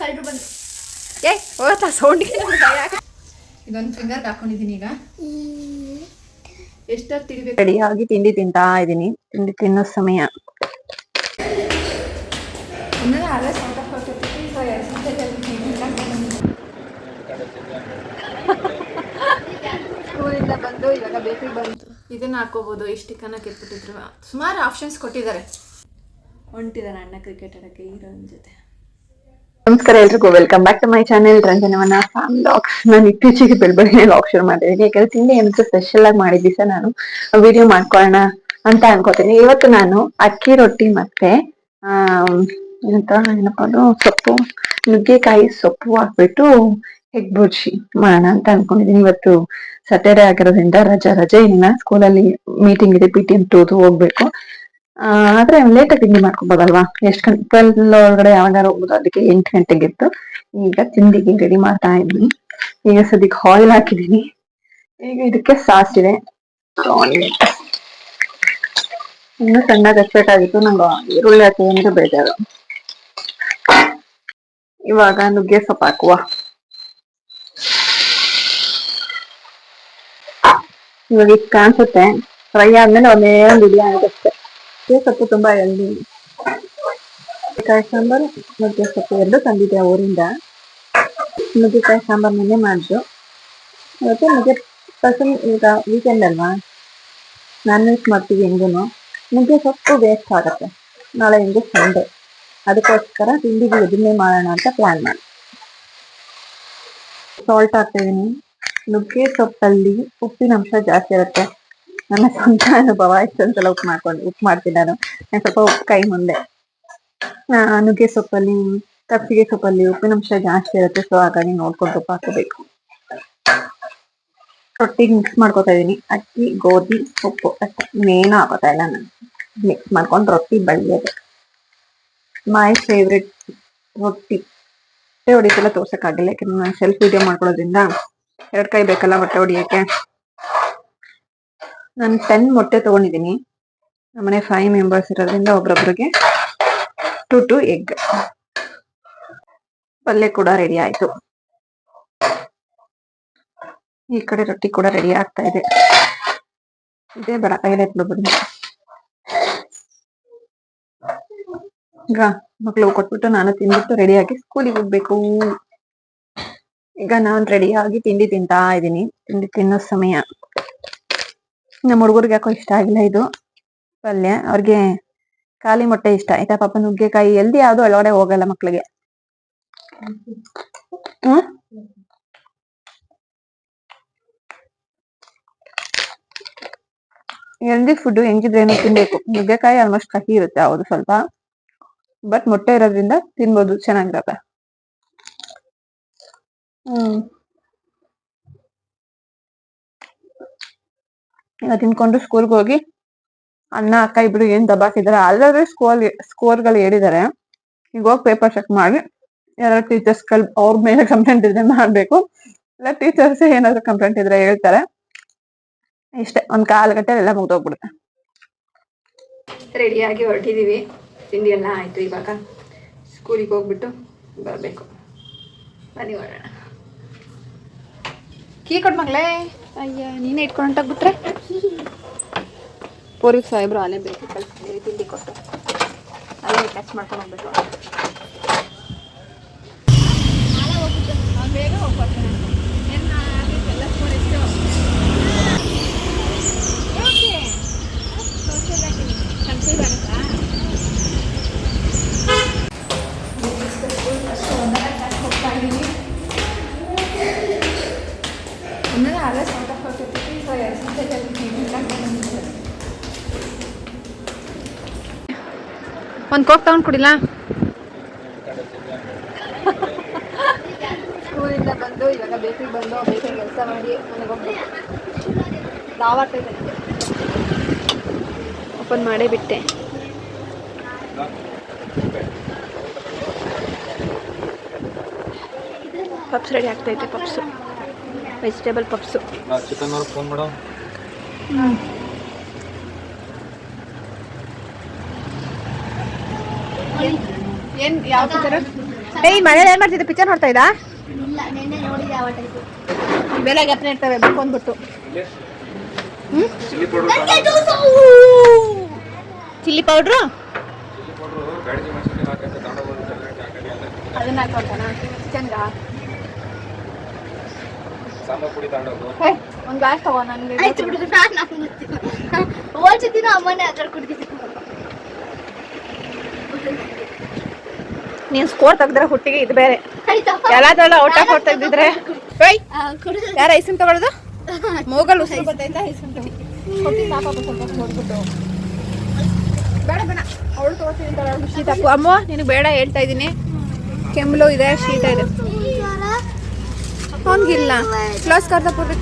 ಕಳ್ಳರು ಬಂದು ಹೋಗತ್ತಾ ಸೌಂಡಿಗೆ ಇದೊಂದು ಫಿಂಗರ್ಗೆ ಹಾಕೊಂಡಿದ್ದೀನಿ. ಈಗ ಎಷ್ಟೊತ್ತು ತಿನ್ಬೇಕು? ರೆಡಿಯಾಗಿ ತಿಂಡಿ ತಿಂತಾ ಇದ್ದೀನಿ. ತಿಂಡಿ ತಿನ್ನೋ ಸಮಯ. ಸ್ಕೂಲಿಂದ ಬಂದು ಇವಾಗ ಬೇಕ್ರಿಗೆ ಬಂತು. ಇದನ್ನ ಹಾಕೋಬಹುದು. ಇಷ್ಟಕ್ಕನ್ನ ಕೆತ್ಬಿಟ್ಟಿದ್ರು. ಸುಮಾರು ಆಪ್ಷನ್ಸ್ ಕೊಟ್ಟಿದ್ದಾರೆ. ಹೊಂಟಿದ್ದಾನೆ ಅಣ್ಣ ಕ್ರಿಕೆಟ್ ಆಡಕ್ಕೆ ಹೀರೋಯಿನ್ ಜೊತೆ. ನಮಸ್ಕಾರ ಎಲ್ರಿಗೂ, welcome back to my channel Ranjanavana fam logs. ನಾನು ಇತ್ತೀಚೆಗೆ ಬೆಳಬೆಳಗ್ಗೆ ಲಾಗ್ ಶುರು ಮಾಡಿದ್ದೀನಿ. ಯಾಕಂದ್ರೆ ತಿಂಡಿ ಏನಾದ್ರು ಸ್ಪೆಷಲ್ ಆಗಿ ಮಾಡಿದ ದಿವಸ ನಾನು ವಿಡಿಯೋ ಮಾಡ್ಕೊಳ್ಳೋಣ ಅಂತ ಅನ್ಕೋತೀನಿ. ಇವತ್ತು ನಾನು ಅಕ್ಕಿ ರೊಟ್ಟಿ ಮತ್ತೆ ಏನಪ್ಪ ಅದು ಸೊಪ್ಪು, ನುಗ್ಗೆಕಾಯಿ ಸೊಪ್ಪು ಹಾಕ್ಬಿಟ್ಟು ಎಗ್ ಬುರ್ಜಿ ಮಾಡೋಣ ಅಂತ ಅನ್ಕೊಂಡಿದೀನಿ. ಇವತ್ತು ಸ್ಯಾಟರ್ಡೆ ಆಗಿರೋದ್ರಿಂದ ರಜೆ ಇಲ್ಲ. ಸ್ಕೂಲಲ್ಲಿ ಮೀಟಿಂಗ್ ಇದೆ, PTM 2 ಹೋಗ್ಬೇಕು. ಆದ್ರೆ ಲೇಟ್ ಆಗಿ ತಿಂಡಿ ಮಾಡ್ಕೊಬೋದಲ್ವಾ? 12 ಒಳಗಡೆ ಯಾವಾಗಾರು ಹೋಗ್ಬೋದು. ಅದಕ್ಕೆ 8 ಗಂಟೆಗೆ ಇತ್ತು. ಈಗ ತಿಂಡಿಗೆ ರೆಡಿ ಮಾಡ್ತಾ ಇದ್ದೀನಿ. ಈಗ ಸದ್ಯಕ್ಕೆ ಆಯಿಲ್ ಹಾಕಿದೀನಿ. ಈಗ ಇದಕ್ಕೆ ಸಾಸಿವೆ, ಇನ್ನು ಸಣ್ಣಗೆ ಹಚ್ಬೇಕಾಗಿತ್ತು. ನಂಗೆ ಈರುಳ್ಳಿ ಹಾಕಿ ಅಂದ್ರೆ ಬೇಜಾರು. ಇವಾಗ ನುಗ್ಗೆ ಸೊಪ್ಪು ಹಾಕುವ. ಇವಾಗ ಇದು ಕಾಣಿಸುತ್ತೆ. ಫ್ರೈ ಆದ್ಮೇಲೆ ಒಂದು ಇಡಿ ಆಗುತ್ತೆ. ಸೊಪ್ಪು ತುಂಬಾ ಹೆಲ್ದಿ. ನುಗ್ಗೆಕಾಯಿ ಸಾಂಬಾರು, ನುಗ್ಗೆ ಸೊಪ್ಪು ಎರಡು ತಂದಿದ್ದೆ ಊರಿಂದ. ನುಗ್ಗೆಕಾಯಿ ಸಾಂಬಾರು ನೆನ್ನೆ ಮಾಡಿದ್ರು. ಇವತ್ತು ನುಗ್ಗೆ ಪರ್ಸನ್ ಈಗ ವೀಕೆಂಡ್ ಅಲ್ವಾ, ನಾನ್ ವೆಜ್ ಮಾಡ್ತೀವಿ. ಹೆಂಗೂನು ನುಗ್ಗೆ ಸೊಪ್ಪು ವೇಸ್ಟ್ ಆಗುತ್ತೆ. ನಾಳೆ ಹೆಂಗು ಸಂಡೆ, ಅದಕ್ಕೋಸ್ಕರ ತಿಂಡಿಗೆ ಇದನ್ನೇ ಮಾಡೋಣ ಅಂತ ಪ್ಲಾನ್ ಮಾಡಿ ಸಾಲ್ಟ್ ಹಾಕ್ತಿದ್ದೀನಿ. ನುಗ್ಗೆ ಸೊಪ್ಪಲ್ಲಿ ಉಪ್ಪಿನ ಅಂಶ ಜಾಸ್ತಿ ಇರುತ್ತೆ. ನನ್ನ ಸ್ವಂತ ಅನುಭವ. ಇಷ್ಟೊಂದ್ಸಲ ಉಪ್ಪು ಮಾಡ್ತೀನಿ ನಾನು. ಸ್ವಲ್ಪ ಉಪ್ಪು ಕೈ ಮುಂದೆ. ನುಗ್ಗೆ ಸೊಪ್ಪಲ್ಲಿ, ತಪ್ಪಿಗೆ ಸೊಪ್ಪಲ್ಲಿ ಉಪ್ಪಿನಂಶ ಜಾಸ್ತಿ ಇರುತ್ತೆ. ಸೊ ಹಾಗಾಗಿ ನೋಡ್ಕೊಂಡು ಉಪ್ಪು ಹಾಕೋಬೇಕು. ರೊಟ್ಟಿಗೆ ಮಿಕ್ಸ್ ಮಾಡ್ಕೊತಾ ಇದೀನಿ. ಅಕ್ಕಿ, ಗೋಧಿ, ಉಪ್ಪು ಅಷ್ಟೇ, ಇನ್ನೇನು ಹಾಕೋತಾ ಇಲ್ಲ. ನಾನು ಮಿಕ್ಸ್ ಮಾಡ್ಕೊಂಡು ರೊಟ್ಟಿ ಬಳ್ಳಿಯೋದು. ಮೈ ಫೇವ್ರೆಟ್ ರೊಟ್ಟಿ. ಬಟ್ಟೆ ಹೊಡಿತೆಲ್ಲ ತೋರ್ಸಕ್ಕಾಗಿಲ್ಲ, ಯಾಕಂದ್ರೆ ನಾನು ಸೆಲ್ಫ್ ವಿಡಿಯೋ ಮಾಡ್ಕೊಳ್ಳೋದ್ರಿಂದ 2 ಕೈ ಬೇಕಲ್ಲ ಬಟ್ಟೆ ಹೊಡಿಯಕ್ಕೆ. ನಾನು 10 ಮೊಟ್ಟೆ ತಗೊಂಡಿದ್ದೀನಿ. ನಮ್ಮನೆ 5 ಮೆಂಬರ್ಸ್ ಇರೋದ್ರಿಂದ ಒಬ್ರೊಬ್ರಿಗೆ 2 ಎಗ್. ಪಲ್ಯ ಕೂಡ ರೆಡಿ ಆಯ್ತು. ಈ ಕಡೆ ರೊಟ್ಟಿ ಕೂಡ ರೆಡಿ ಆಗ್ತಾ ಇದೆ. ಇದೇ ಬೇಡ, ಹೈಲೈಟ್ ಬಿಡ್ಬೋದು. ಈಗ ಮಕ್ಳು ಕೊಟ್ಬಿಟ್ಟು ನಾನು ತಿಂದ್ಬಿಟ್ಟು ರೆಡಿಯಾಗಿ ಸ್ಕೂಲಿಗೆ ಹೋಗ್ಬೇಕು. ಈಗ ನಾನು ರೆಡಿಯಾಗಿ ತಿಂಡಿ ತಿಂತಾ ಇದ್ದೀನಿ. ತಿಂಡಿ ತಿನ್ನೋ ಸಮಯ. ನಮ್ಮ ಹುಡುಗರಿಗೆ ಯಾಕೋ ಇಷ್ಟ ಆಗಿಲ್ಲ ಇದು ಪಲ್ಯ. ಅವ್ರಿಗೆ ಖಾಲಿ ಮೊಟ್ಟೆ ಇಷ್ಟ ಆಯ್ತಾ. ಪಾಪ ನುಗ್ಗೆಕಾಯಿ ಎಲ್ದಿ ಯಾವ್ದು ಒಳಗಡೆ ಹೋಗಲ್ಲ ಮಕ್ಳಿಗೆ. ಹೆಲ್ದಿ ಫುಡ್ ಹೆಂಗಿದ್ರೇನು ತಿನ್ಬೇಕು. ನುಗ್ಗೆಕಾಯಿ ಆಲ್ಮೋಸ್ಟ್ ಕಹಿ ಇರುತ್ತೆ, ಹೌದು ಸ್ವಲ್ಪ, ಬಟ್ ಮೊಟ್ಟೆ ಇರೋದ್ರಿಂದ ತಿನ್ಬೋದು, ಚೆನ್ನಾಗಿರತ್ತೆ. ಈಗ ತಿನ್ಕೊಂಡು ಸ್ಕೂಲ್ಗೆ ಹೋಗಿ ಅಣ್ಣ ಅಕ್ಕ ಇಬ್ರು ಏನ್ ದಬಾಕಿದಾರೆ. ಆಲ್ರೆಡಿ ಸ್ಕೋರ್ಗಳು ಹೇಳಿದ್ದಾರೆ. ಈಗ ಹೋಗಿ ಪೇಪರ್ ಚೆಕ್ ಮಾಡಿ ಯಾರು ಟೀಚರ್ಸ್ಗಳು ಅವ್ರ ಮೇಲೆ ಕಂಪ್ಲೇಂಟ್ ಇದ್ರೆ ಮಾಡ್ಬೇಕು, ಇಲ್ಲ ಟೀಚರ್ಸ್ ಏನಾದ್ರು ಕಂಪ್ಲೇಂಟ್ ಇದ್ರೆ ಹೇಳ್ತಾರೆ. ಇಷ್ಟೇ, 1 ಕಾಲ್ ಗಂಟೆ ಎಲ್ಲ ಮುಗ್ದೋಗ್ಬಿಡುತ್ತೆ. ರೆಡಿಯಾಗಿ ಹೊರಟಿದೀವಿ. ತಿಂಡಿ ಎಲ್ಲ ಆಯ್ತು. ಇವಾಗ ಸ್ಕೂಲಿಗೆ ಹೋಗ್ಬಿಟ್ಟು ಬರ್ಬೇಕು. ಬನ್ನಿ ಹೊರಡೋಣ. ಕೀ ಕೊಡ್ ಮಗಳೇ. ಅಯ್ಯ, ನೀನೇ ಇಟ್ಕೊಂಡು ಹೊಂಟೋಗ್ಬಿಟ್ರೆ. ಪೂರ್ವಿಕ್ ಸಾಹೇಬ್ರು ಅಲ್ಲೇ ಬೇಕು ಕಳಿಸ್ತೀವಿ. ತಿಂಡಿ ಕೊಟ್ಟು ಅಲ್ಲೇ ಕ್ಯಾಚ್ ಮಾಡ್ಕೊಂಡು ಹೋಗ್ಬೇಕು. ಬೇಗ ಹೋಗ್ಬರ್ತೀನಿ. ಎಲ್ಲ ಸ್ಕೂಲ್ ಎಷ್ಟು ಕನ್ಫ್ಯೂಸ್ ಆಗುತ್ತಾ? ಹೋಗ್ತಾ ಇದ್ದೀನಿ. ಇನ್ನೂ ಅಲ್ಲೇ ಸ್ವಂತ ಕೊಟ್ಟಿರ್ತೀವಿ. ಸೊ 2 ಒಂದು ಕೋಕ್ ತಗೊಂಡು ಕುಡಿಲ್ಲ. ಸ್ಕೂಲಿಂದ ಬಂದು ಇವಾಗ ಬೇಕ್ರಿಗೆ ಬಂದು ಬೇಕ್ರಿಗೆ ಕೆಲಸ ಮಾಡಿ ಮನೆಗೆ ಹೋಗ್ಬೇಕು. ದಾವಾಟ ಓಪನ್ ಮಾಡೇ ಬಿಟ್ಟೆ. ಪಪ್ಸ್ ರೆಡಿ ಆಗ್ತೈತೆ. Puffs, vegetable puffs. ಏನು ಯಾವ ಪಿಕ್ಚರ್? ಏಯ್ ಮನೇಲಿ ಏನ್ ಮಾಡ್ತಿದ್ದೆ? ಪಿಕ್ಚರ್ ನೋಡ್ತಾ ಇದ್ದಾ? ಇಲ್ಲ, ನೆನ್ನೆ ನೋಡಿದೆ ಆ ಟೈಪು. ಇವೆಲ್ಲ ಜ್ಞಾಪನ ಇರ್ತವೆ ಬಂದ್ಬಿಟ್ಟು. ಚಿಲ್ಲಿ ಪೌಡ್ರು ಅದನ್ನ ಹಾಕೊಂತಾನ ಚಿಕನ್ಗ. ಒಂದು ಗ್ಲಾಸ್ ತಗೋ ನನಗೆ. ಆಯ್ತು ಬಿಡು, ನಾನು ಗೊತ್ತಿಲ್ಲ. ಹೋಲ್ಸಿದ್ದೀನೋ ಅಮ್ಮನೇ ಅದ್ರ ಕುಡ್ದಿದ್ದೀನಿ. ನೀನ್ ಸ್ಕೋರ್ ತೆಗ್ದ್ರೆ ಹುಟ್ಟಿಗೆ ಇದು ಬೇರೆ. ಆಯ್ತಪ್ಪ. ಎಲ್ಲಾದ್ರಲ್ಲ ಔಟ್ ಆಫ್ ಔಟ್ ತೆಗ್ದಿದ್ರೆ ಕುಡಿದು ಯಾರ ಐಸ್ಕ್ರೀಮ್ ತಗೊಳ್ಳೋದು? ಮೂಗಲ್ ಉಸಿರು ಬರ್ತೈತಾ? ಐಸ್ಕ್ರೀಮ್ ತಗೊಳ್ಳಿ ಪಾಪ ಸ್ವಲ್ಪ ನೋಡ್ಬಿಟ್ಟು ಬೇಡ ಬೇಡ ಅವಳು ತಗೋತೀನಿ. ಶೀತ ಅಮ್ಮ ನಿನಗೆ ಬೇಡ ಹೇಳ್ತಾ ಇದ್ದೀನಿ. ಕೆಮ್ಮಲು ಇದೆ, ಶೀತ ಇದೆ. ಅವನಿಗಿಲ್ಲ. ಕ್ಲೋಸ್ ಕರ್ದ ಪೂರ್ವಿ,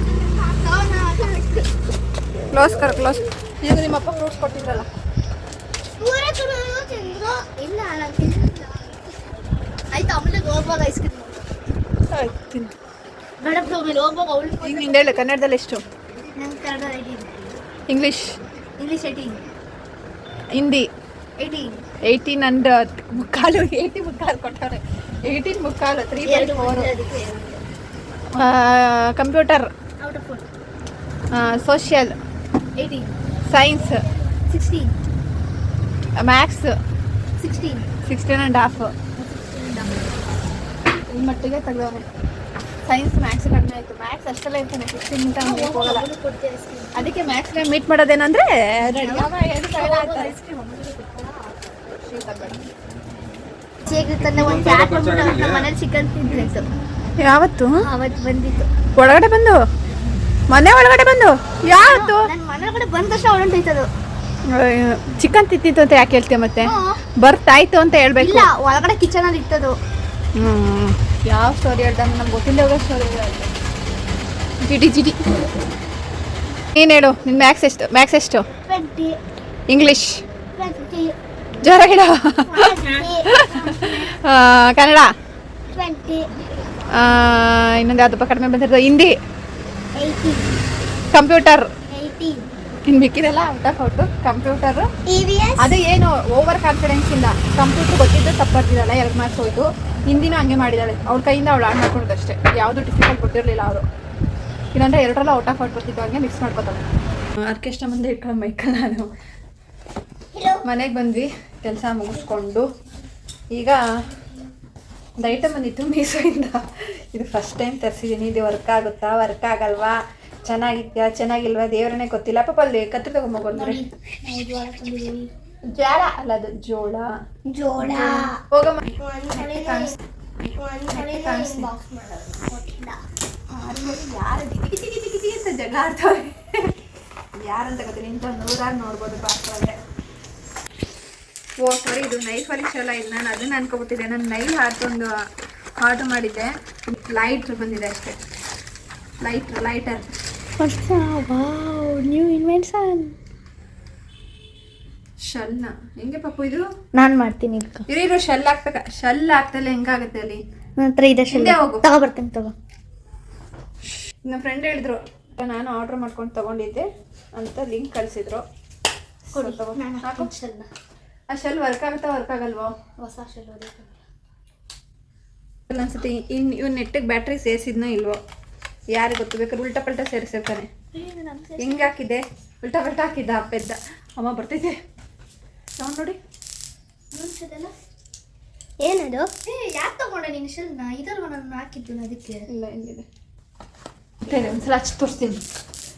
ಕ್ಲೋಸ್ ಕರ್ ಕ್ಲೋಸ್. ಈಗ ನಿಮ್ಮಪ್ಪ ಫ್ರೂಟ್ಸ್ ಕೊಟ್ಟಿದ್ರಲ್ಲ. ಇಲ್ಲ ಆಯ್ತು, ಆಮೇಲೆ ಹೋಗುವಾಗ ಐಸ್ ಕ್ರೀಮ್ ತಿನ್ನು. ಮೇಡಮ್ ಆಮೇಲೆ ಹೋಗುವಾಗ ಅವಳು ಈಗ ನಿಂದು ಹೇಳು, ಕನ್ನಡದಲ್ಲಿ ಎಷ್ಟು? ನಂಗೆ Kannada 18, English English 18, Hindi 18, 18 and ಮುಕ್ಕಾಲು. 80 ಮುಕ್ಕಾಲು ಕೊಟ್ಟವ್ರೆ. 18 ಮುಕ್ಕಾಲು 3.4. Computer, out of 4, social, 18, science, 16, maths 16, 16.5. ಈ ಮಟ್ಟಿಗೆ ತೆಗೆದವನೆ. ಸೈನ್ಸ್ ಮ್ಯಾಥ್ಸ್ ಕಡಿಮೆ ಆಯಿತು. ಮ್ಯಾಥ್ಸ್ ಅಷ್ಟೆಲ್ಲ ಇರ್ತಾನೆ, 16 ಅಂತ ಹೋಗಲ್ಲ. ಅದಕ್ಕೆ ಮ್ಯಾಥ್ಸ್ನ ಮೀಟ್ ಮಾಡೋದೇನಂದ್ರೆ ಒಂದು ಪ್ಯಾಕ್ ಬಂದ್ಬಿಟ್ಟು ನಮ್ಮ ಮನೇಲಿ ಚಿಕನ್ ತಿಂದಿತ್ತು. ಯಾವತ್ತು? ಅವತ್ತು ಬಂದಿತ್ತು. ಒಳಗಡೆ ಬಂದು ಮನೆ ಒಳಗಡೆ ಬಂದು ಯಾವತ್ತು? ನನ್ನ ಮನೆ ಒಳಗಡೆ ಬಂದ ತಕ್ಷಣ ಹೊರಟೋಯ್ತದು. ಚಿಕನ್ ತಿಂತಿತ್ತು ಅಂತ ಯಾಕೆ ಹೇಳ್ತೀಯ ಮತ್ತೆ? ಬರ್ತಾಯ್ತು ಅಂತ ಹೇಳ್ಬೇಕು. ಇಲ್ಲ, ಒಳಗಡೆ ಕಿಚನ್ ಅಲ್ಲಿ ಇತ್ತದು. ಯಾವ ಸ್ಟೋರಿ ಹೇಳ್ದ? ನಮ್ಗೆ ಗೊತ್ತಿಲ್ಲ ಹೋಗೋ ಸ್ಟೋರಿ. ಜಿಡಿ ಜಿಡಿ. ನೀನು ಹೇಳು, ನಿನ್ನ ಮ್ಯಾಥ್ಸ್ ಎಷ್ಟು? ಮ್ಯಾಥ್ಸ್ ಎಷ್ಟು? 20, ಇಂಗ್ಲೀಷ್ 20, ಜೋರ ಹೇಳು. 20, ಕನ್ನಡ 20, ಇನ್ನೊಂದು ಯಾವುದಪ್ಪ ಕಡಿಮೆ ಬಂದಿರೋದು? ಹಿಂದಿ 18, ಕಂಪ್ಯೂಟರ್ 18, ಇನ್ನು ಮಿಕ್ಕಿದೆಲ್ಲ out of out. Computer EVS ಅದು ಏನು ಓವರ್ ಕಾನ್ಫಿಡೆನ್ಸ್ ಇಲ್ಲ. ಕಂಪ್ಯೂಟರ್ ಗೊತ್ತಿದ್ದು ತಪ್ಪು ಬರ್ತಿದ್ದಾಳೆ, 2 ಮಾರ್ಕ್ಸ್ ಹೋಯ್ತು. ಹಿಂದಿನೂ ಹಂಗೆ ಮಾಡಿದ್ದಾಳೆ, ಅವಳ ಕೈಯಿಂದ ಅವಳು ಆಡ್ ಮಾಡ್ಕೊಳೋದು ಅಷ್ಟೇ. ಯಾವುದು ಡಿಫಿಕಲ್ಟ್ ಕೊಟ್ಟಿರಲಿಲ್ಲ ಅವರು. ಇಲ್ಲಾಂದರೆ 2 ಔಟ್ ಆಫ್ ಔಟ್ ಬರ್ತಿದ್ದು, ಹಂಗೆ ಮಿಕ್ಸ್ ಮಾಡ್ಕೊತಾಳೆ. ಆರ್ಕೆಸ್ಟ್ರಾ ಮುಂದೆ ಇಟ್ಕೊಂಡು ಮೈಕಲ್ ನಾನು ಮನೆಗೆ ಬಂದ್ವಿ ಕೆಲಸ ಮುಗಿಸ್ಕೊಂಡು. ಈಗ ಒಂದು ಐಟಮ್ ಬಂದಿತ್ತು ಮೀಸೋಯಿಂದ. ಇದು ಫಸ್ಟ್ ಟೈಮ್ ತರಿಸಿದ್ದೀನಿ. ಇದು ವರ್ಕ್ ಆಗುತ್ತಾ, ವರ್ಕ್ ಆಗಲ್ವಾ, ಚೆನ್ನಾಗಿದ್ಯಾ ಚೆನ್ನಾಗಿಲ್ವಾ ದೇವರನ್ನೇ ಗೊತ್ತಿಲ್ಲ. ಪಾಪ ಅಲ್ಲಿ ಕತ್ರಿ ತಗೊಂಬೋಗ್ರಿ. ಜೋಳ ಅಲ್ಲ, ಅದು ಜೋಳ ಜೋಳ. ಹೋಗಮ್ಮ. ಯಾರು ಅಂತ ಜಗಳ ಆಡ್ತವ್ರೆ. ಯಾರಂತ ಗೊತ್ತಿಲ್ಲ, ಇಂಥ 100 ನೋಡ್ಬೋದು ಪಾತ್ರೆ. ಓ ಸರಿ, ಇದು ನೈಲ್ ಪಾಲಿಶ್ ಎಲ್ಲ ಇಲ್ಲ. ನಾನು ಅದನ್ನ ಅನ್ಕೊಬಿಟ್ಟಿದ್ದೆ. ನಾನು ನೈಲ್ ಆರ್ಟೊಂದು ಆರ್ಡರ್ ಮಾಡಿದ್ದೆ. ಲೈಟ್ರ್ ಬಂದಿದೆ ಅಷ್ಟೇ. ಲೈಟರ್. New invention. ಶಲ್ನ ಹೆಂಗೆ ಪಾಪು ಇದು? ನಾನು ಮಾಡ್ತೀನಿ. ಇರೋ ಶೆಲ್ ಹಾಕ್ಬೇಕ. ಶೆಲ್ ಹಾಕ್ತಲ್ಲ ಹೆಂಗಾಗುತ್ತೆ ಅಲ್ಲಿ? ನನ್ನ ಹತ್ರ ಇದೆ ಶೆಲ್. ತಗೋಬರ್ತೀನಿ ತಗೋ. ನಮ್ಮ ಫ್ರೆಂಡ್ ಹೇಳಿದ್ರು, ನಾನು ಆರ್ಡರ್ ಮಾಡ್ಕೊಂಡು ತಗೊಂಡಿದ್ದೆ ಅಂತ ಲಿಂಕ್ ಕಳಿಸಿದ್ರು. ಆ ಶೆಲ್ ವರ್ಕ್ ಆಗುತ್ತಾ ವರ್ಕ್ ಆಗಲ್ವೋ? ಹೊಸ ಶೆಲ್ ಅನ್ಸುತ್ತೆ. ಇವ್ನು ನೆಟ್ಟಿಗೆ ಬ್ಯಾಟ್ರಿ ಸೇರಿಸಿದ್ನೋ ಇಲ್ವೋ ಯಾರಿಗೆ ಗೊತ್ತು. ಬೇಕಾದ್ರೆ ಉಲ್ಟಾ ಪಲ್ಟಾ ಸೇರಿಸಿರ್ತಾನೆ. ಹೆಂಗೆ ಹಾಕಿದ್ದೆ? ಉಲ್ಟಾ ಪಲ್ಟಾ ಹಾಕಿದ್ದ ಪೆದ್ದ. ಅಮ್ಮ ಬರ್ತೈತೆ ಸೌಂಡ್ ನೋಡಿ. ಏನದು? ಯಾಕೆ ತಗೊಂಡೆ ನೀನು ಶೆಲ್ನ? ಇದಲ್ವ ನಾನು ಹಾಕಿದ್ದು ಅದಕ್ಕೆ. ಇಲ್ಲ ಎಲ್ಲಿದೆ ಒಂದ್ಸಲ ಹಚ್ಚಿ ತೋರಿಸ್ತೀನಿ.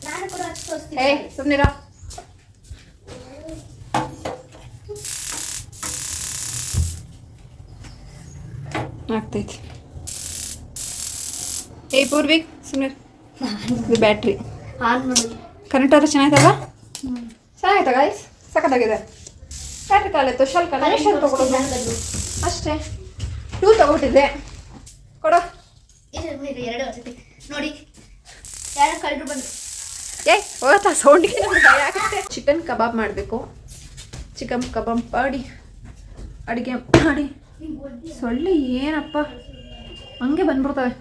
ನಾನು ಕೂಡ ಹಚ್ಚಿ ತೋರಿಸ್ತೀನಿ. ಸುಮ್ಮನಿರ. ಆಗ್ತೈತಿ. ಪೂರ್ವಿಕ್ ಸುಮ್ಮನೆ. ಇದು ಬ್ಯಾಟ್ರಿ ಆನ್ ಮಾಡಿ. ಕರೆಂಟ್ ಆದ್ರೆ ಚೆನ್ನಾಯ್ತಲ್ವ? ಚೆನ್ನಾಯ್ತಾ ಗಾಯ್ಸ್? ಸಖತ್ತಾಗಿದೆ. ಬ್ಯಾಟ್ರಿ ಕಾಲಿತ್ತು. ಶೆಲ್ ಕಾಲ ಶೆಲ್ ತಗೊಳ್ಳೋದು ಅಷ್ಟೇ. 2 ತಗೊಟ್ಟಿದ್ದೆ. ಕೊಡೋ. ಎರಡು ನೋಡಿ, ಯಾರು ಕಳ್ಳರು ಬಂದು. ಹೋಗತ್ತಾ ಸೌಂಡಿಗೆ ಭಯ ಆಗುತ್ತೆ. ಚಿಕನ್ ಕಬಾಬ್ ಮಾಡಬೇಕು. ಚಿಕನ್ ಕಬಾಬ್ ಮಾಡಿ ಅಡುಗೆ ಮಾಡಿ. ಸೊಳ್ಳೆ ಏನಪ್ಪ ಹಂಗೆ ಬಂದ್ಬಿಡ್ತವೆ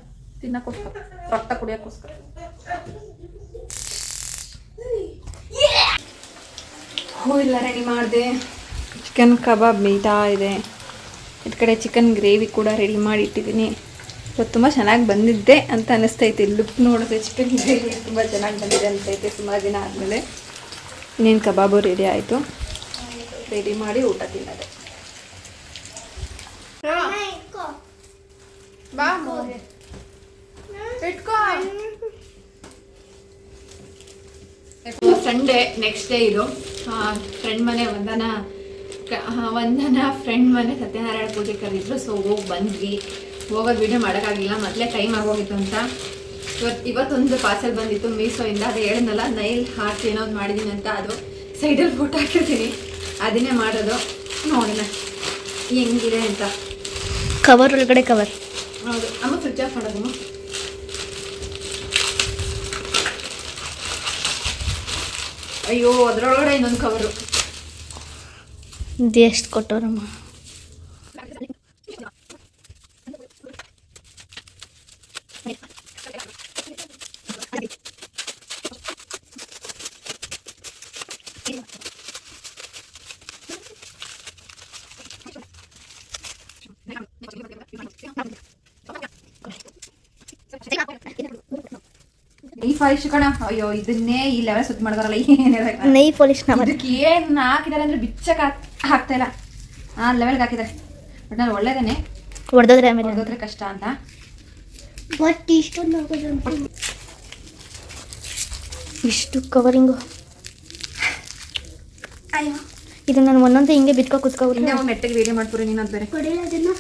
ತಿನ್ನಕ್ಕೋಸ್ಕರ, ರಕ್ತ ಕುಡಿಯೋಕ್ಕೋಸ್ಕರ. ಹೂ ಇಲ್ಲ ರೆಡಿ ಮಾಡಿದೆ. ಚಿಕನ್ ಕಬಾಬ್ ಬೇಯ್ತಾ ಇದೆ. ಈ ಕಡೆ ಚಿಕನ್ ಗ್ರೇವಿ ಕೂಡ ರೆಡಿ ಮಾಡಿ ಇಟ್ಟಿದ್ದೀನಿ. ಇವತ್ತು ತುಂಬ ಚೆನ್ನಾಗಿ ಬಂದಿದ್ದೆ ಅಂತ ಅನ್ನಿಸ್ತೈತೆ. ಲುಕ್ ನೋಡಿದ್ರೆ ಚಿಕನ್ ಗ್ರೇವಿ ತುಂಬ ಚೆನ್ನಾಗಿ ಬಂದಿದೆ ಅನಿಸ್ತೈತೆ ಸುಮಾರು ದಿನ ಆದಮೇಲೆ. ಇನ್ನೇನು ಕಬಾಬು ರೆಡಿ ಆಯಿತು. ರೆಡಿ ಮಾಡಿ ಊಟ ತಿನ್ನೋದೆ. ಬಾ ಇಟ್ಕೋ. ಸಂಡೇ ನೆಕ್ಸ್ಟ್ ಡೇ ಇದು. ಫ್ರೆಂಡ್ ಮನೆ ವಂದನಾ ಫ್ರೆಂಡ್ ಮನೆ ಸತ್ಯನಾರಾಯಣ ಪೂಜೆ ಕರೆದಿದ್ರು. ಸೊ ಹೋಗಿ ಬಂದ್ವಿ. ಹೋಗೋದು ವೀಡಿಯೋ ಮಾಡೋಕ್ಕಾಗಿಲ್ಲ, ಮೊದಲೇ ಟೈಮ್ ಆಗೋಗಿತ್ತು ಅಂತ. ಇವತ್ತೊಂದು ಪಾರ್ಸೆಲ್ ಬಂದಿತ್ತು ಮೀಶೋಯಿಂದ. ಅದು ಹೇಳಿದ್ನಲ್ಲ ನೈಲ್ ಹಾರ್ಟ್ ಏನೋದು ಮಾಡಿದ್ದೀನಿ ಅಂತ, ಅದು ಸೈಡಲ್ಲಿ ಫೋಟೋ ಹಾಕಿರ್ತೀನಿ. ಅದನ್ನೇ ಮಾಡೋದು. ನೋಡೋಣ ಹೆಂಗಿದೆ ಅಂತ. ಕವರ್ ಒಳಗಡೆ ಕವರ್. ಹೌದು ಅಮ್ಮ ಸ್ವಿಚ್ ಆಫ್ ಮಾಡೋದಮ್ಮ. ಅಯ್ಯೋ ಅದರೊಳಗಡೆ ಇನ್ನೊಂದು ಕವರು. ಇದು ಎಷ್ಟು ಕೊಟ್ಟವ್ರಮ್ಮ? ಈ ಪಾಲಿಶ್ ಕಣ. ಅಯ್ಯೋ ಇದನ್ನೇ ಈ ಲೆವೆಲ್ ಸುತ್ತ ಮಾಡಿದಾರಲ್ಲ, ಏನಿದೆ ನೈ ಪಾಲಿಶ್. ಇದಕ್ಕೆ ಏನು ಹಾಕಿದ್ದಾರೆ ಅಂದ್ರೆ ಬಿಚ್ಚಕ್ಕೆ ಹಾಕ್ತಾ ಇಲ್ಲ. ಆ ಲೆವೆಲ್ಗೆ ಹಾಕಿದ್ದಾರೆ. ಬಟ್ ನಾನು ಒಳ್ಳೇದೇನೆ, ಹೊಡೆದ್ರೆ ಆಮೇಲೆ ಹೊಡೆದ್ರೆ ಕಷ್ಟ ಅಂತ. ಬಟ್ ಇಷ್ಟು ಕವರಿಂಗು. ಅಯ್ಯೋ ಇದು ನಾನು ಒಂದೊಂದು ಹಿಂಗೆ ಬಿತ್ಕೊ ಕುತ್ಕೊಬಿಟ್ಟು ಹಿಂಗೆ ಒಂದು ನೆಟ್ಟಿಗೆ ವೀಡಿಯೋ ಮಾಡ್ತೀರಿ ನೀನು. ಅದು ಬೇರೆ ಕೊಡಿಲ್ಲ ಅದನ್ನು.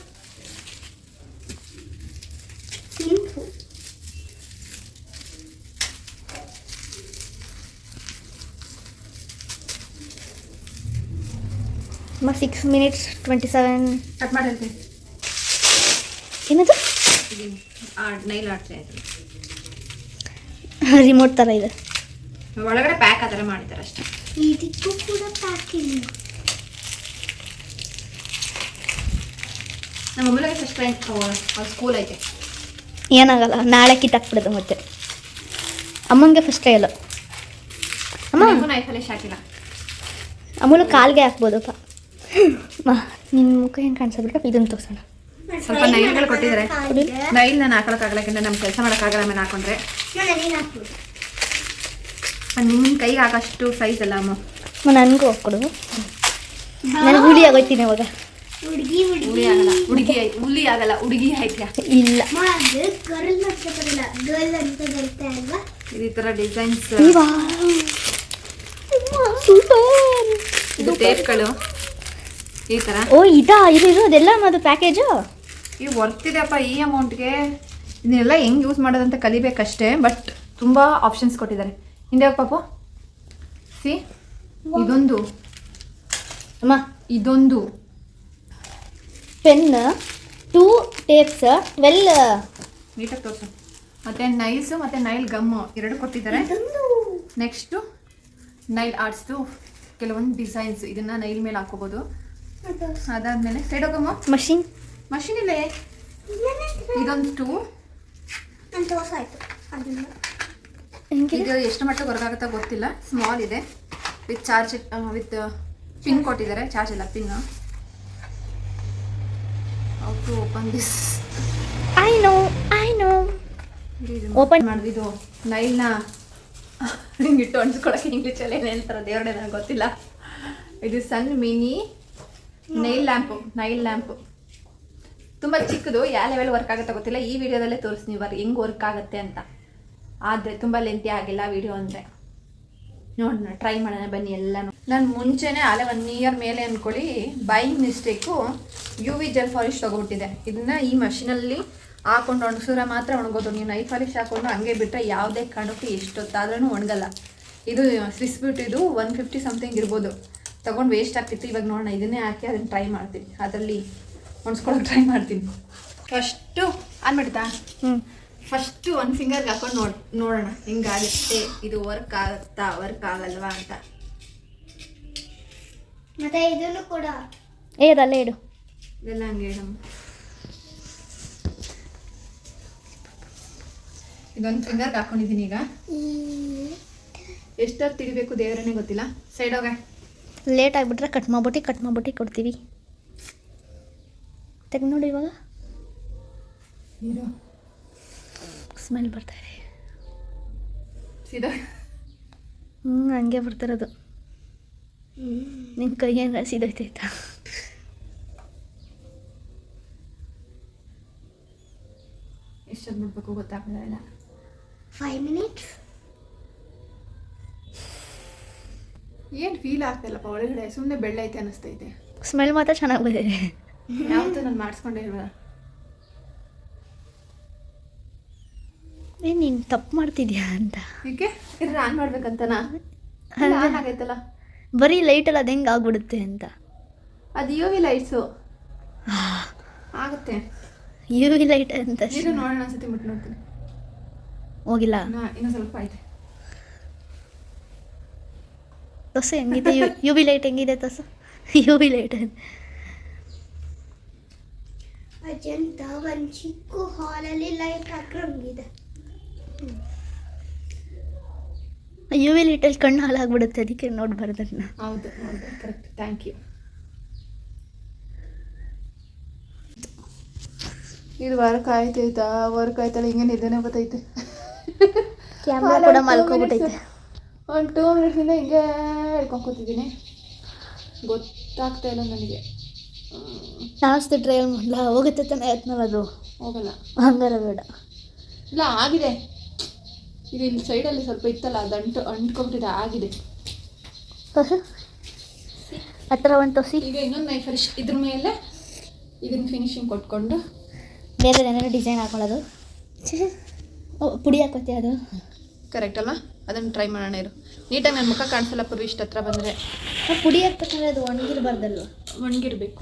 ಅಮ್ಮ 6 minutes 27. ಕಟ್ ಮಾಡಿ ಹೇಳ್ತೀನಿ. ಏನದು? ನೈಲ್ ಆಡ್ತಾ ಇದ್ರು ರಿಮೋಟ್ ಥರ ಇದೆ. ಒಳಗಡೆ ಪ್ಯಾಕ್ ಆ ಥರ ಮಾಡಿದ್ದಾರೆ ಅಷ್ಟೇ. ಇದಕ್ಕೂ ಕೂಡ ಪ್ಯಾಕ್ ಇಲ್ಲ. ನಮ್ಮ ಮಗಳಿಗೆ ಫಸ್ಟ್ ಟೈಮ್ ಅವ್ರ ಸ್ಕೂಲ್ ಐತೆ. ಏನಾಗಲ್ಲ, ನಾಳೆ ಕಿತ್ತಾಕ್ಬಿಡೋದು ಮತ್ತೆ. ಅಮ್ಮಂಗೆ ಫಸ್ಟ್ ಇಲ್ಲ. ಅಮ್ಮ ನೈಫಲ್ಲಿ ಹಾಕಿಲ್ಲ. ಅಮ್ಮಲು ಕಾಲ್ಗೆ ಹಾಕ್ಬೋದಪ್ಪ. ನಿನ್ನ ಮುಖ ಏನು ಕಾಣಿಸ್ಬಿಟ್ಟ. ಇದನ್ನು ತೋರ್ಸೋಣ. ಸ್ವಲ್ಪ ನೈಲ್ಗಳು ಕೊಟ್ಟಿದ್ದಾರೆ. ನೈಲ್ ನಾನು ಹಾಕೊಳಕ್ಕಾಗಲ್ಲ, ಯಾಕಂದ್ರೆ ನಮ್ಮ ಕೆಲಸ ಮಾಡೋಕ್ಕಾಗಲ್ಲ. ಆಮೇಲೆ ಹಾಕೊಂಡ್ರೆ ನಿಮ್ಮ ಕೈಗೆ ಹಾಕೋಷ್ಟು ಸೈಜ್ ಅಲ್ಲ ಅಮ್ಮ. ನನಗೂ ಹಾಕ್ಕೊಡು. ನಾನು ಹುಲಿ ಆಗೋಯ್ತೀನಿ ಅವಾಗ. ಹುಳಿ ಆಗಲ್ಲ, ಹುಲಿ ಆಗಲ್ಲ, ಹುಡುಗಿ ಆಯ್ತಾ? ಇಲ್ಲ, ಈ ಥರ ಡಿಸೈನ್ಸ್, ಸೂಪರ್. ಇದು ಟೇಪ್ಗಳು ಈ ಥರ. ಓ ಇದಾ ಇದು ಅದೆಲ್ಲ ಅದು ಪ್ಯಾಕೇಜು. ಈ ವರ್ತಿದೆಪ್ಪ ಈ ಅಮೌಂಟ್ಗೆ. ಇದನ್ನೆಲ್ಲ ಹೆಂಗೆ ಯೂಸ್ ಮಾಡೋದಂತ ಕಲಿಬೇಕಷ್ಟೇ. ಬಟ್ ತುಂಬ ಆಪ್ಷನ್ಸ್ ಕೊಟ್ಟಿದ್ದಾರೆ. ಹಿಂದೆ ಪಾಪು ಸಿ ಇದೊಂದು ಅಮ್ಮ, ಇದೊಂದು ಪೆನ್, 2 ಟೇಪ್ಸ್, 12 ನೀಟಾಗಿ ತೋರಿಸು. ಮತ್ತು ನೈಲ್ಸು ಮತ್ತು ನೈಲ್ ಗಮ್ಮು 2 ಕೊಟ್ಟಿದ್ದಾರೆ. ನೆಕ್ಸ್ಟು ನೈಲ್ ಆರ್ಟ್ಸ್ದು ಕೆಲವೊಂದು ಡಿಸೈನ್ಸ್. ಇದನ್ನು ನೈಲ್ ಮೇಲೆ ಹಾಕೋಬೋದು. ಅದಾದಮೇಲೆ ಸೈಡ್ ಹೋಗಮ್ಮ. ಮಷಿನ್ ಇಲ್ಲೇ. ಇದೊಂದು 2. ಇದು ಎಷ್ಟು ಮಟ್ಟಿಗೆ ಹೊರಗಾಗುತ್ತಾ ಗೊತ್ತಿಲ್ಲ. ಸ್ಮಾಲ್ ಇದೆ ವಿತ್ ಚಾರ್ಜ್, ವಿತ್ ಪಿನ್ ಕೊಟ್ಟಿದ್ದಾರೆ. ಚಾರ್ಜ್ ಇಲ್ಲ, pin. How to open this? I know open ಮಾಡಿದ್ವಿ. ಇದು ನೈಲ್ನ ಹಿಂಗಿಟ್ಟು ಅನ್ಸ್ಕೊಳಕ್ಕೆ ಇಂಗ್ಲೀಷಲ್ಲಿ ಏನು ಹೇಳ್ತಾರೆ ದೇವ್ರಡೆ ನನಗೆ ಗೊತ್ತಿಲ್ಲ. ಇದು ಸಣ್ಣ ಮಿನಿ ನೈಲ್ ಲ್ಯಾಂಪು. ತುಂಬ ಚಿಕ್ಕದು. ಯಾವ ಲೆವೆಲ್ ವರ್ಕ್ ಆಗುತ್ತೆ ಗೊತ್ತಿಲ್ಲ. ಈ ವಿಡಿಯೋದಲ್ಲೇ ತೋರಿಸ್ತೀನಿ ಹೆಂಗೆ ವರ್ಕ್ ಆಗುತ್ತೆ ಅಂತ. ಆದರೆ ತುಂಬ ಲೆಂತಿ ಆಗಿಲ್ಲ ವಿಡಿಯೋ ಅಂದರೆ. ನೋಡೋಣ, ಟ್ರೈ ಮಾಡೋಣ ಬನ್ನಿ ಎಲ್ಲನೂ. ನಾನು ಮುಂಚೆನೇ ಆಲೆ 1 year ಮೇಲೆ ಅಂದ್ಕೊಳ್ಳಿ buying mistake UV gel polish ತೊಗೊಬಿಟ್ಟಿದೆ. ಇದನ್ನು ಈ ಮಷಿನಲ್ಲಿ ಹಾಕೊಂಡು ಒಣಗಿಸಿದ್ರೆ ಮಾತ್ರ ಒಣಗೋದು. ನೀವು ನೈಫ್ ಪಾಲಿಶ್ ಹಾಕೊಂಡು ಹಂಗೆ ಬಿಟ್ಟರೆ ಯಾವುದೇ ಕಾರಣಕ್ಕೂ ಎಷ್ಟೊತ್ತಾದ್ರೂ ಒಣಗಲ್ಲ. ಇದು ಸ್ವಿಸ್ ಬ್ಯೂಟಿದು 150 ಸಮಥಿಂಗ್ ಇರ್ಬೋದು. ತೊಗೊಂಡು ವೇಸ್ಟ್ ಆಗ್ತಿತ್ತು. ಇವಾಗ ನೋಡೋಣ, ಇದನ್ನೇ ಹಾಕಿ ಅದನ್ನು ಟ್ರೈ ಮಾಡ್ತೀನಿ. ಅದರಲ್ಲಿ ಒಣಸ್ಕೊಳ್ಳೋಕೆ ಟ್ರೈ ಮಾಡ್ತೀನಿ. ಫಸ್ಟು ಆನ್ಬಿಡ್ತಾ ಫಸ್ಟು 1 ಫಿಂಗರ್ಗೆ ಹಾಕೊಂಡು ನೋಡೋಣ ಹೆಂಗಾಗುತ್ತೆ. ಇದು ವರ್ಕ್ ಆಗುತ್ತಾ ವರ್ಕ್ ಆಗಲ್ವಾ ಅಂತ. ಮತ್ತೆ ಇದನ್ನು ಕೂಡ ಅದಲ್ಲೇ ಇಡು. ಇದೆಲ್ಲ ಹಂಗೆ ಇಡಮ್ಮ. ಇದೊಂದು ಫಿಂಗರ್ಗೆ ಹಾಕೊಂಡಿದ್ದೀನಿ. ಈಗ ಎಷ್ಟೊತ್ತು ತಿಡಿಬೇಕು ದೇವರೇ ಗೊತ್ತಿಲ್ಲ. ಸೈಡ್ ಹೋಗ. ಲೇಟ್ ಆಗಿಬಿಟ್ರೆ ಕಟ್ ಮಾಡ್ಬಿಟ್ಟು ಕೊಡ್ತೀವಿ. ತೆಗ್ದು ನೋಡಿ ಇವಾಗ ನೀರು ಸ್ಮೆಲ್ ಬರ್ತಾ ಇದೆ. ಸೀದಾ ಹಂಗೆ ಬರ್ತಿರೋದು. ನಿನ್ನ ಕೈ ಏನಾರ ಸೀದೈತೈತಾ? ಎಷ್ಟೊತ್ತು ಬಿಡ್ಬೇಕು ಗೊತ್ತಾಗ್ತಾ ಇಲ್ಲ. 5 minutes. ಏನು ಫೀಲ್ ಆಗ್ತಾಯಿಲ್ಲಪ್ಪ ಒಳಗಡೆ, ಸುಮ್ಮನೆ ಬೆಳ್ಳೈತೆ ಅನ್ನಿಸ್ತೈತೆ. ಸ್ಮೆಲ್ ಮಾತ್ರ ಚೆನ್ನಾಗಿ ಬಂದಿದೆ. ಯಾವತ್ತೂ ನಾನು ಮಾಡಿಸ್ಕೊಂಡೇ ಇಲ್ವಲ್ಲ. ಏನು ನೀನು ತಪ್ಪು ಮಾಡ್ತಿದ್ಯಾ ಅಂತ. ಏಕೆ ಇದ್ರೆ ಆನ್ ಮಾಡ್ಬೇಕಂತನಾ? ಆನ್ ಆಗೈತಲ್ಲ. ಬರೀ ಲೈಟಲ್ಲಿ ಅದು ಹೆಂಗೆ ಆಗ್ಬಿಡುತ್ತೆ ಅಂತ. ಅದು ಯು ವಿ ಲೈಟ್ಸು ಆಗುತ್ತೆ. ಯು ವಿ ಲೈಟ್ ಅಂತ ಇದು ನೋಡೋಣ, ಅನ್ಸತಿ ಮುಟ್ಟು ನೋಡ್ತೀನಿ. ಹೋಗಿಲ್ಲ ಇನ್ನೂ ಸ್ವಲ್ಪ ಐತೆ. ತೋಸು ಹೆಂಗಿದೆ ಯು ವಿ ಲೈಟ್ ಹೆಂಗಿದೆ ತೋಸು. ಯು ವಿ ಲೈಟ್ ಅಜಂತ ಒಂದು ಚಿಕ್ಕ ಹಾಲಲ್ಲಿ ಲೈಟ್ ಹಾಕ್ರಂಗಿದೆ. ಯು ವಿ ಲೈಟಲ್ಲಿ ಕಣ್ಣು ಹಾಳಾಗ್ಬಿಡುತ್ತೆ, ಅದಕ್ಕೆ ನೋಡ್ಬಾರ್ದು ಅದನ್ನ. ಹೌದು ಹೌದು, ಕರೆಕ್ಟ್, ಥ್ಯಾಂಕ್ ಯು. ಇದು ವರ್ಕ್ ಆಯ್ತೈತಾ? ವರ್ಕ್ ಆಯ್ತಲ್ಲ, ಹಿಂಗೆ ನಿದ್ದೆನೇ ಗೊತ್ತೈತೆ. ಕ್ಯಾಮ್ರಾ ಕೂಡ ಮಲ್ಕೊಬಿಟ್ಟೈತೆ. ಒಂದು 2 ಮಿನಿಟ್ಸಿಂದ ಹಿಂಗೆ ಹಿಡ್ಕೊಂಡು ಕೂತಿದ್ದೀನಿ, ಗೊತ್ತಾಗ್ತಾ ಇಲ್ಲ ನನಗೆ. ಜಾಸ್ತಿ ಡ್ರೈವ್ ಮಾಡಲ್ಲ, ಹೋಗುತ್ತೆ ತಾನೆ ಆಯ್ತನಲ್ಲ ಅದು. ಹೋಗಲ್ಲ, ಹಂಗಾರ ಬೇಡ. ಇಲ್ಲ ಆಗಿದೆ. ಈಗ ಇಲ್ಲಿ ಸೈಡಲ್ಲಿ ಸ್ವಲ್ಪ ಇತ್ತಲ್ಲ, ಅದು ಅಂಟ್ಕೊಂಬಿಟ್ಟಿದೆ, ಆಗಿದೆ. ಹತ್ರ ಒಂದು ತೋಸಿ. ಈಗ ಇನ್ನೊಂದು ನೈಫ್ ಇದ್ರ ಮೇಲೆ ಇದನ್ನ ಫಿನಿಶಿಂಗ್ ಕೊಟ್ಕೊಂಡು ಬೇರೆ ಏನಾದ್ರು ಡಿಸೈನ್ ಹಾಕೊಳ್ಳೋದು. ಪುಡಿ ಹಾಕೋತಿ ಅದು ಕರೆಕ್ಟ್ ಅಲ್ಲ? ಅದನ್ನು ಟ್ರೈ ಮಾಡೋಣ ಇರು. ನೀಟಾಗಿ ನನ್ನ ಮುಖ ಕಾಣಿಸಲ್ಲ ಪೂರ್ವಿ, ಇಷ್ಟು ಹತ್ರ ಬಂದರೆ. ಪುಡಿ ಹಾಕ್ಬೇಕಂದ್ರೆ ಅದು ಒಣಗಿರಬಾರ್ದಲ್ವ? ಒಣಗಿರ್ಬೇಕು.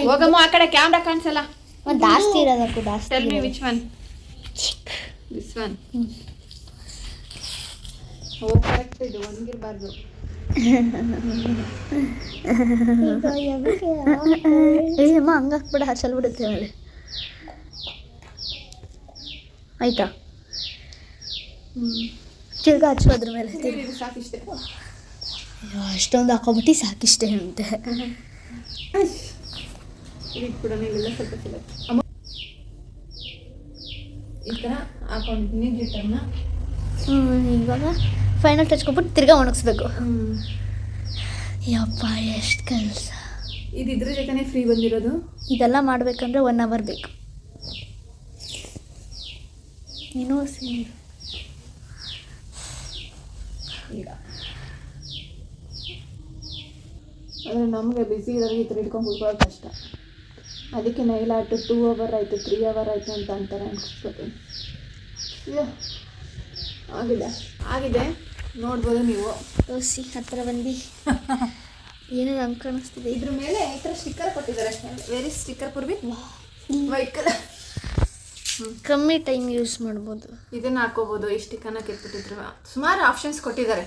ಹೋಗಮ್ಮ ಆ ಕಡೆ, ಕ್ಯಾಮ್ರಾ ಕಾಣಿಸಲ್ಲ. ಒಂದು ಜಾಸ್ತಿ ಇರೋದಕ್ಕೂ ಜಾಸ್ತಿ. Tell me which one? This one. Oh correct, ಇದು ಒಣಗಿರಬಾರ್ದು. ಅಮ್ಮ ಹಂಗೆ ಹಾಕ್ಬಿಡ, ಹಚ್ಚಲ್ಬಿಡುತ್ತೆ ಆಮೇಲೆ. ಆಯ್ತಾ? ತಿರ್ಗಾ ಹಚ್ಚು ಅದ್ರ ಮೇಲೆ. ಇದು ಸಾಕಿಷ್ಟೇ. ಅಷ್ಟೊಂದು ಹಾಕೋಬಿಟ್ಟು ಸಾಕಿಷ್ಟೇ ಅಂತೆ. ಇಟ್ಬಿಡೋಣ, ಇವೆಲ್ಲ ಸ್ವಲ್ಪ ಅಮ್ಮ ಈ ಥರ ಹಾಕೊಂಡಿದ್ದೀನಿ ಗ್ಲಿಟರ್ನ. ಇವಾಗ ಫೈನಲ್ ಟಚ್ ಕೊಟ್ಬಿಟ್ಟು ತಿರ್ಗಾ ಒಣಗಿಸ್ಬೇಕು. ಯಪ್ಪ ಎಷ್ಟು ಕೆಲಸ. ಇದು ಇದ್ರ ಜೊತೆನೇ ಫ್ರೀ ಬಂದಿರೋದು. ಇದೆಲ್ಲ ಮಾಡಬೇಕಂದ್ರೆ 1 hour ಬೇಕು. ಏನೋ ಸೇರಿ ಈಗ ಅಂದರೆ ನಮಗೆ ಬಿಸಿ ಇರೋರಿಗೆ ಈ ಥರ ಇಟ್ಕೊಂಡು ಕೂತ್ಕೊಳ್ಳೋದು ಕಷ್ಟ. ಅದಕ್ಕೆ ನೈಲ್ ಆರ್ಟ್ 2 hour ಆಯಿತು, 3 hour ಆಯಿತು ಅಂತ ಅಂತಾರೆ ಅನ್ಸ್ಕೊತೀನಿ. ಆಗಿದೆ ಆಗಿದೆ, ನೋಡ್ಬೋದು ನೀವು. ತೋರಿಸಿ ಹತ್ರ ಬಂದು. ಏನೋ ಹಂಗೆ ಕಾಣಿಸ್ತಿದೆ. ಇದ್ರ ಮೇಲೆ ಈ ಥರ ಸ್ಟಿಕ್ಕರ್ ಕೊಟ್ಟಿದ್ದಾರೆ. Very sticker Purvi, white colour. ಕಮ್ಮಿ ಟೈಮ್ ಯೂಸ್ ಮಾಡ್ಬೋದು. ಇದನ್ನು ಹಾಕೋಬೋದು. ಈ ಸ್ಟಿಕ್ಕರ್ನ ಕೆತ್ಬಿಟ್ಟಿದ್ರು. ಸುಮಾರು ಆಪ್ಷನ್ಸ್ ಕೊಟ್ಟಿದ್ದಾರೆ.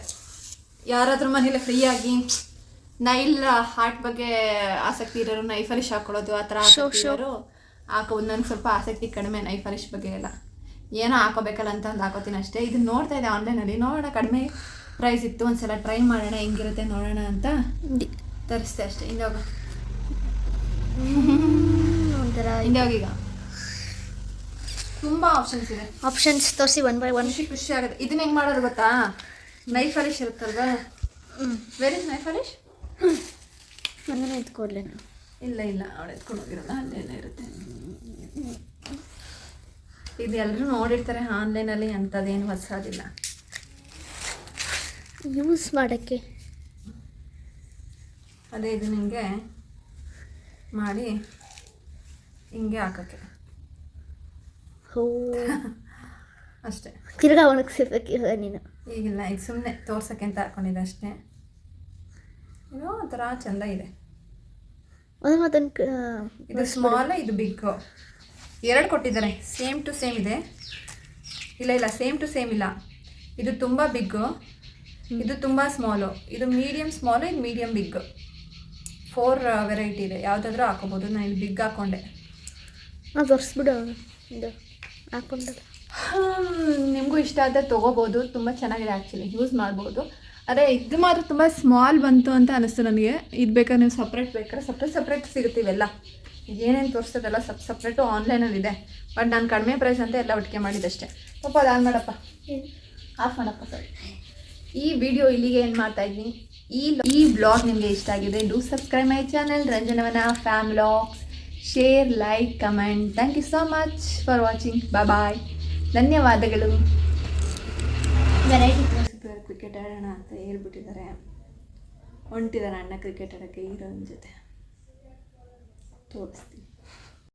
ಯಾರಾದ್ರೂ ಮನೇಲಿ ಫ್ರೀಯಾಗಿ ನೈಲ್ ಹಾರ್ಟ್ ಬಗ್ಗೆ ಆಸಕ್ತಿ ಇರೋರು ನೈಫ್ ಪಾಲಿಶ್ ಹಾಕೊಳ್ಳೋದು, ಆ ಥರ ಹಾಕೋದು. ನನಗೆ ಸ್ವಲ್ಪ ಆಸಕ್ತಿ ಕಡಿಮೆ ನೈಫ್ ಪಾಲಿಶ್ ಬಗ್ಗೆ ಎಲ್ಲ. ಏನೋ ಹಾಕೋಬೇಕಲ್ಲ ಅಂತ ಒಂದು ಹಾಕೋತೀನಿ ಅಷ್ಟೇ. ಇದನ್ನ ನೋಡ್ತಾ ಇದ್ದೆ ಆನ್ಲೈನಲ್ಲಿ, ನೋಡೋಣ ಕಡಿಮೆ ಪ್ರೈಸ್ ಇತ್ತು, ಒಂದ್ಸಲ ಟ್ರೈ ಮಾಡೋಣ ಹೆಂಗಿರುತ್ತೆ ನೋಡೋಣ ಅಂತ ತರಿಸ್ದೆ ಅಷ್ಟೇ. ಹಿಂದೋಗ ಒಂಥರ ಹಿಂದೋಗೀಗ ತುಂಬ ಆಪ್ಷನ್ಸ್ ಇದೆ. ಆಪ್ಷನ್ಸ್ ತೋರಿಸಿ 1 by 1. ಖುಷಿ ಆಗುತ್ತೆ. ಇದನ್ನ ಹೆಂಗೆ ಮಾಡೋದು ಗೊತ್ತಾ? ನೈಫ್ ಪಾಲಿಶ್ ಇರುತ್ತಲ್ವಾ? ವೆರಿ ನೈಫ್ ಪಾಲಿಶ್ ಒಂದನೇ ಎತ್ಕೊಡ್ಲೆ ನಾನು. ಇಲ್ಲ ಇಲ್ಲ, ಅವಳು ಎತ್ಕೊಂಡು ಹೋಗಿರಲ್ಲ, ಅಲ್ಲೇನೇ ಇರುತ್ತೆ. ಇದು ಎಲ್ಲರೂ ನೋಡಿರ್ತಾರೆ ಆನ್ಲೈನಲ್ಲಿ, ಅಂಥದ್ದೇನು ಹೊಸದಿಲ್ಲ. ಯೂಸ್ ಮಾಡೋಕ್ಕೆ ಅದೇ ಇದು ನಿಮಗೆ ಮಾಡಿ ಹಿಂಗೆ ಹಾಕೋಕ್ಕೆ ಹೋ ಅಷ್ಟೇ. ತಿರ್ಗಾ ಒಣಗಿಸಿರ್ಬೇಕು ಇವಾಗ ನೀನು. ಈಗಿಲ್ಲ, ಈಗ ಸುಮ್ಮನೆ ತೋರ್ಸೋಕ್ಕೆ ಅಂತ ಹಾಕ್ಕೊಂಡಿದ್ದೆ ಅಷ್ಟೇ. ಇದು ಒಂಥರ ಚೆಂದ ಇದೆ. ಅದನ್ನು ಇದು ಸ್ಮಾಲ್, ಇದು ಬಿಗ್ಗು. 2 ಕೊಟ್ಟಿದ್ದಾರೆ. ಸೇಮ್ ಟು ಸೇಮ್ ಇದೆ. ಇಲ್ಲ ಸೇಮ್ ಟು ಸೇಮ್ ಇಲ್ಲ. ಇದು ತುಂಬ ಬಿಗ್ಗು, ಇದು ತುಂಬ ಸ್ಮಾಲು. ಇದು ಮೀಡಿಯಮ್ ಸ್ಮಾಲು, ಇದು ಮೀಡಿಯಮ್ ಬಿಗ್ಗು. 4 ವೆರೈಟಿ ಇದೆ. ಯಾವುದಾದ್ರೂ ಹಾಕೋಬೋದು. ನಾನು ಇಲ್ಲಿ ಬಿಗ್ ಹಾಕ್ಕೊಂಡೆ. ತೋರಿಸ್ಬಿಡು ಇದು ಹಾಕ್ಕೊಂಡಲ್ಲ. ನಿಮಗೂ ಇಷ್ಟ ಆದರೆ ತೊಗೋಬೋದು. ತುಂಬ ಚೆನ್ನಾಗಿದೆ ಆ್ಯಕ್ಚುಲಿ, ಯೂಸ್ ಮಾಡ್ಬೋದು. ಅದೇ ಇದು ಮಾತ್ರ ತುಂಬ ಸ್ಮಾಲ್ ಬಂತು ಅಂತ ಅನಿಸ್ತು ನನಗೆ. ಇದು ಬೇಕಾದ್ರೆ ನೀವು ಬೇಕಾದ್ರೆ ಸಪ್ರೇಟ್ ಸಿಗುತ್ತೆ ಇವೆಲ್ಲ. ಏನೇನು ತೋರಿಸ್ತದಲ್ಲ ಸಪ್ರೇಟು ಆನ್ಲೈನಲ್ಲಿದೆ. ಬಟ್ ನಾನು ಕಡಿಮೆ ಪ್ರೈಸ್ ಅಂತ ಎಲ್ಲ ಒಟ್ಟಿಗೆ ಮಾಡಿದ್ದಷ್ಟೇ. ಪಾಪ ಅದು ಆನ್ ಮಾಡಪ್ಪ, ಆಫ್ ಮಾಡಪ್ಪ. ಸರಿ, ಈ ವಿಡಿಯೋ ಇಲ್ಲಿಗೆ ಏನು ಮಾಡ್ತಾ ಇದ್ದೀನಿ. ಈ ಬ್ಲಾಗ್ ನಿಮಗೆ ಇಷ್ಟ ಆಗಿದೆ, do subscribe my channel Ranjanavana fam vlogs. Share, like, comment. Thank you so much for watching. Bye. ಧನ್ಯವಾದಗಳು. ವೆರೈಟಿ ಕ್ರಿಕೆಟ್ ಆಡೋಣ ಅಂತ ಹೇಳ್ಬಿಟ್ಟಿದ್ದಾರೆ. ಹೊಂಟಿದ್ದಾರೆ ಅಣ್ಣ ಕ್ರಿಕೆಟ್ ಆಡೋಕ್ಕೆ ಹೀರೋಯಿನ್ ಜೊತೆ. ತೋರಿಸ್ತೀನಿ.